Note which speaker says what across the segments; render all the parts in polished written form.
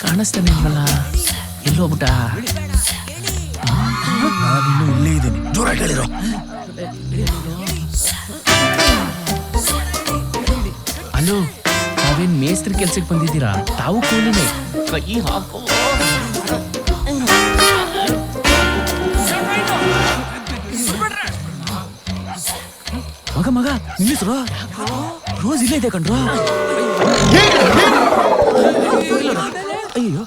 Speaker 1: ಕಾಣಿಸ್ತಾನೆ ಇಲ್ವಲ್ಲ, ಎಲ್ಲೋಗ್ಬಿಟ್ಟ?
Speaker 2: ನಾನಿನ್ನು ಇಲ್ಲೇ ಇದ್ದೀನಿ, ಜೋರಾಗಿ ಹೇಳಿರೋ.
Speaker 1: ಅಲೋ, ತಾವೇನ್ ಮೇಸ್ತ್ರಿ ಕೆಲ್ಸಕ್ಕೆ ಬಂದಿದ್ದೀರಾ? ತಾವು ಕೂಲಿನೇ, ಕೈ ಹಾಕೋ.
Speaker 2: ಮಗ ನಿಲ್ಲಿಸ್ರೋ, ರೋಸ್ ಇಲ್ಲೇ ಇದೆ ಕಣ್ರೋ. ಅಯ್ಯೋ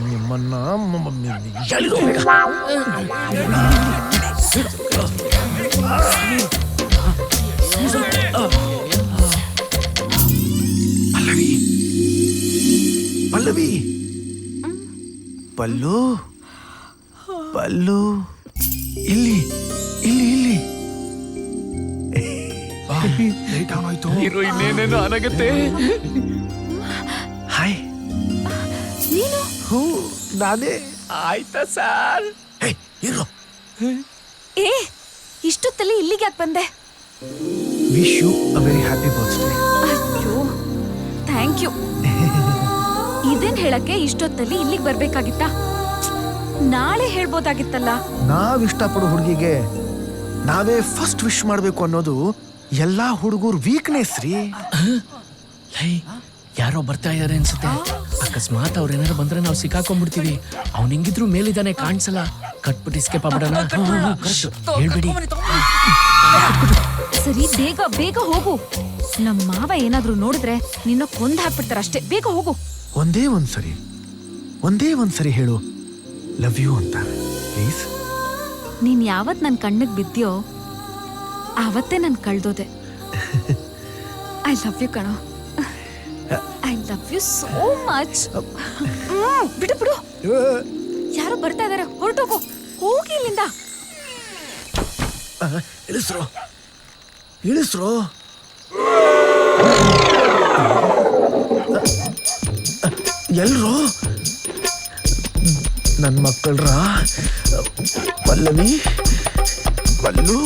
Speaker 2: ನಿಮ್ಮನ್ನ ಪಲ್ಲವಿ, ಪಲ್ಲು ಪಲ್ಲು, ಇಲ್ಲಿ ಇಲ್ಲಿ ಇಲ್ಲಿ. ಲೈಟ್ ಆನ್ ಆಯ್ತು.
Speaker 1: ಹೀರೋ ಇನ್ನೇನೇನೋ ಅನಗತ್ತೆ.
Speaker 2: ಹಾಯ್,
Speaker 3: ನೀನು?
Speaker 2: ಹೂ ನಾನೇ.
Speaker 1: ಆಯ್ತಾ ಸರ್?
Speaker 2: ಇರೋ.
Speaker 3: ಏ, ಇಷ್ಟೊತ್ತಲ್ಲಿ ಇಲ್ಲಿಗೆ ಯಾಕೆ ಬಂದೆ?
Speaker 2: Wish you a very happy birthday.
Speaker 3: ಅಯ್ಯೋ, ಥ್ಯಾಂಕ್ ಯು. ಇದೇನ್ ಹೇಳಕ್ಕೆ ಇಷ್ಟೊತ್ತಲ್ಲಿ ಇಲ್ಲಿಗೆ ಬರ್ಬೇಕಾಗಿತ್ತಾ? ನಾಳೆ ಹೇಳ್ಬೋದಾಗಿತ್ತಲ್ಲ.
Speaker 2: ನಾವ್ ಇಷ್ಟಪಡೋ ಹುಡುಗಿಗೆ ನಾವೇ ಫಸ್ಟ್ ವಿಶ್ ಮಾಡ್ಬೇಕು ಅನ್ನೋದು ಎಲ್ಲಾ ಹುಡುಗರು ವೀಕ್ನೆಸ್ ರೀ.
Speaker 1: ಲೈ, ಯಾರೋ ಬರ್ತಾ ಇದಾರೆ ಅನ್ಸುತ್ತೆ. ಅಕಸ್ಮಾತ್ ಅವ್ರೇನಾರು ಬಂದ್ರೆ ನಾವು ಸಿಕ್ಕಾಕೊಂಡ್ಬಿಡ್ತೀವಿ. ಅವ್ನು ಹೆಂಗಿದ್ರು ಮೇಲಿದ್ದಾನೆ, ಕಾಣಿಸಲ್ಲ. ಕಟ್ಬಿಟ್ಟು ಎಸ್ಕೇಪ್ ಆಗ್ಬಿಡೋಣ. ಹೇಳ್ಬಿಡಿ.
Speaker 3: ಸರಿ, ಬೇಗ ಬೇಗ ಹೋಗು. ನಮ್ಮ ಮಾವ ಏನಾದ್ರೂ ನೋಡಿದ್ರೆ ನಿನ್ನ ಕೊಂದ್ ಹಾಕ್ಬಿಡ್ತಾರ ಅಷ್ಟೇ. ಬೇಗ ಹೋಗು.
Speaker 2: ಒಂದೇ ಒಂದ್ಸರಿ ಹೇಳು ಲವ್ ಯು ಅಂತ ಪ್ಲೀಸ್.
Speaker 3: ನೀನ್ ಯಾವತ್ ನನ್ ಕಣ್ಣಿಗೆ ಬಿದ್ದ್ಯೋ ಆವತ್ತೇ ನನ್ ಕಳ್ದೋದೆ. ಐ ಲವ್ ಯು ಕಣೋ. I love you so much. ಬಿಡು ಬಿಡು, ಯಾರೋ ಬರ್ತಾ ಇದಾರೆ, ಹೊರಟೋಗು. ಹೋಗಿ ಇಲ್ಲಿಂದ.
Speaker 2: ಇಳಿಸ್ರೋ. ಎಲ್ರೋ ನನ್ನ ಮಕ್ಕಳ್ರ? ಪಲ್ಲವಿ, ಪಲ್ಲು.